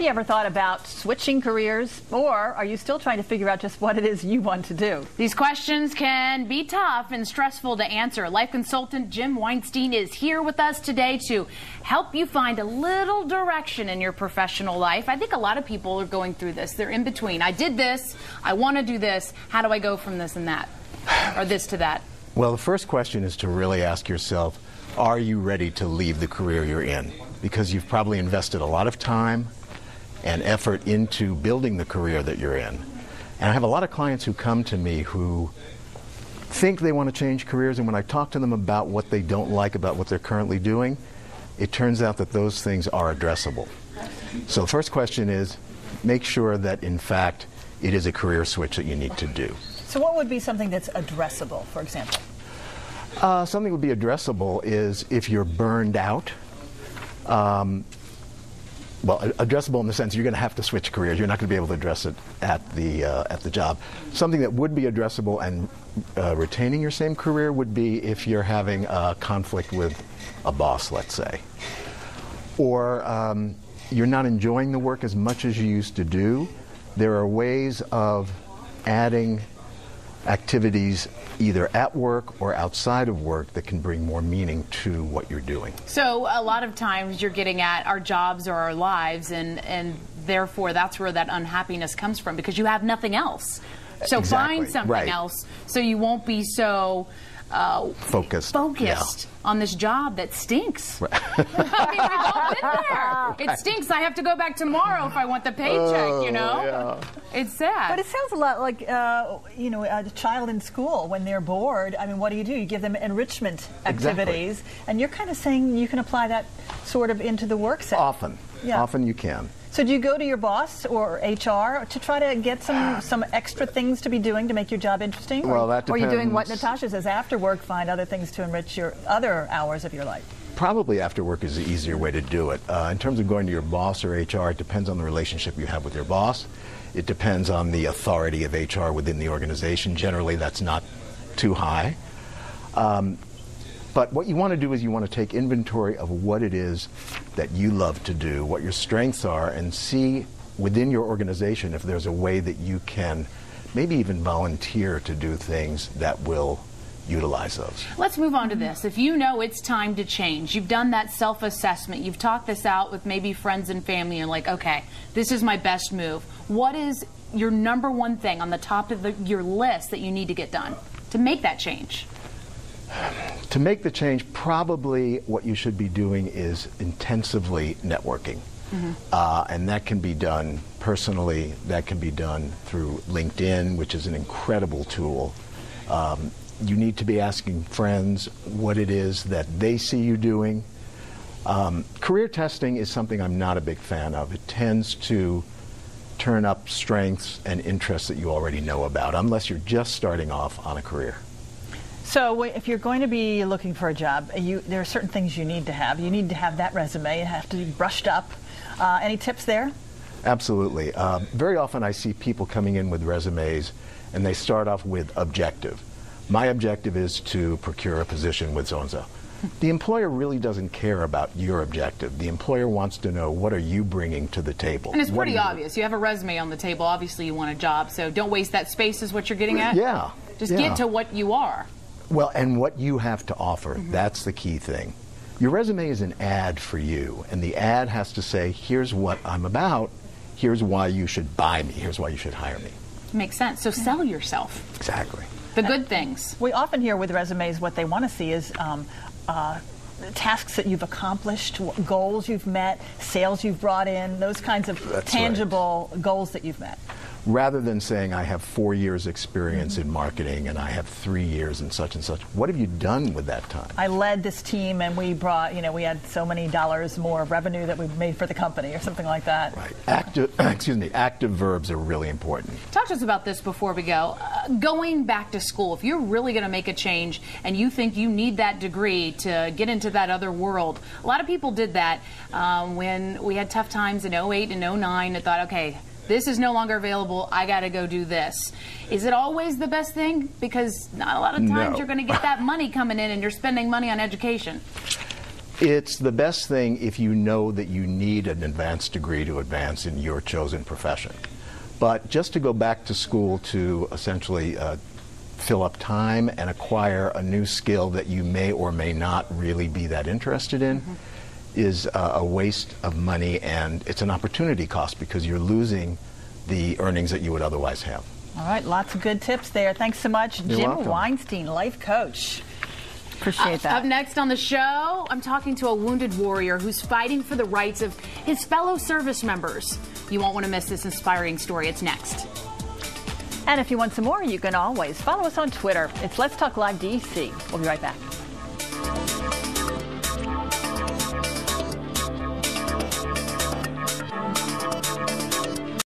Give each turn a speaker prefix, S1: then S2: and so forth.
S1: you ever thought about switching careers, or are you still trying to figure out just what it is you want to do?
S2: These questions can be tough and stressful to answer. Life consultant Jim Weinstein is here with us today to help you find a little direction in your professional life. I think a lot of people are going through this. They're in between. I did this. I want to do this. How do I go from this and that, or this to that?
S3: Well, the first question is to really ask yourself, are you ready to leave the career you're in? Because you've probably invested a lot of time and effort into building the career that you're in. And I have a lot of clients who come to me who think they want to change careers, and when I talk to them about what they don't like about what they're currently doing, it turns out that those things are addressable. So the first question is, make sure that in fact it is a career switch that you need to do.
S1: So what would be something that's addressable, for example?
S3: Something that would be addressable is if you're burned out. Well, addressable in the sense you're going to have to switch careers. You're not going to be able to address it at the job. Something that would be addressable and retaining your same career would be if you're having a conflict with a boss, let's say. Or you're not enjoying the work as much as you used to do. There are ways of adding activities either at work or outside of work that can bring more meaning to what you're doing.
S2: So a lot of times you're getting at our jobs or our lives, and therefore that's where that unhappiness comes from, because you have nothing else. So
S3: Exactly.
S2: find something else so you won't be so focused on this job that stinks. Right. I mean, we've all been there. It stinks. I have to go back tomorrow if I want the paycheck, you know?
S3: Yeah.
S2: It's sad.
S1: But it sounds a lot like, a child in school when they're bored. I mean, what do? You give them enrichment activities.
S3: Exactly.
S1: And you're kind of saying you can apply that sort of into the work setting.
S3: Often. Yeah. Often you can.
S1: So do you go to your boss or HR to try to get some extra things to be doing to make your job interesting?
S3: Well, that depends.
S1: Or are you doing what Natasha says, after work, find other things to enrich your other hours of your life?
S3: Probably after work is the easier way to do it. In terms of going to your boss or HR, it depends on the relationship you have with your boss. It depends on the authority of HR within the organization. Generally, that's not too high. But what you want to do is you want to take inventory of what it is that you love to do, what your strengths are, and see within your organization if there's a way that you can maybe even volunteer to do things that will utilize those.
S2: Let's move on to this. If you know it's time to change, you've done that self-assessment, you've talked this out with maybe friends and family, and like, okay, this is my best move. What is your number one thing on the top of your list that you need to get done to make that change?
S3: To make the change, probably what you should be doing is intensively networking. And that can be done personally, that can be done through LinkedIn, which is an incredible tool. You need to be asking friends what it is that they see you doing. Career testing is something I'm not a big fan of. It tends to turn up strengths and interests that you already know about, unless you're just starting off on a career.
S1: So if you're going to be looking for a job, there are certain things you need to have. You need to have that resume. You have to be brushed up. Any tips there?
S3: Absolutely. Very often I see people coming in with resumes, and they start off with objective. My objective is to procure a position with so-and-so. The employer really doesn't care about your objective. The employer wants to know, what are you bringing to the table?
S2: And it's pretty obvious. You have a resume on the table. Obviously you want a job, so don't waste that space is what you're getting at?
S3: Yeah.
S2: Just get to what you are.
S3: Well, and what you have to offer, that's the key thing. Your resume is an ad for you, and the ad has to say, here's what I'm about, here's why you should buy me, here's why you should hire me.
S2: Makes sense. So sell yourself.
S3: Exactly.
S2: The good things.
S1: We often hear with resumes what they want to see is tasks that you've accomplished, goals you've met, sales you've brought in, those kinds of tangible goals that you've met.
S3: Rather than saying, I have 4 years experience in marketing and I have 3 years in such and such, what have you done with that time?
S1: I led this team and we brought, we had so many dollars more of revenue that we made for the company or something like that.
S3: Right. Active verbs are really important.
S2: Talk to us about this before we go. Going back to school, if you're really going to make a change and you think you need that degree to get into that other world, a lot of people did that when we had tough times in 08 and 09 and thought, okay, this is no longer available, I got to go do this. Is it always the best thing? Because not a lot of times you're going to get that money coming in and you're spending money on education.
S3: It's the best thing if you know that you need an advanced degree to advance in your chosen profession. But just to go back to school to essentially fill up time and acquire a new skill that you may or may not really be that interested in is a waste of money, and it's an opportunity cost because you're losing the earnings that you would otherwise have.
S1: All right, lots of good tips there. Thanks so much,
S3: You're
S1: Jim
S3: welcome.
S1: Weinstein, life coach. Appreciate that.
S2: Up next on the show, I'm talking to a wounded warrior who's fighting for the rights of his fellow service members. You won't want to miss this inspiring story. It's next.
S1: And if you want some more, you can always follow us on Twitter. It's Let's Talk Live DC. We'll be right back.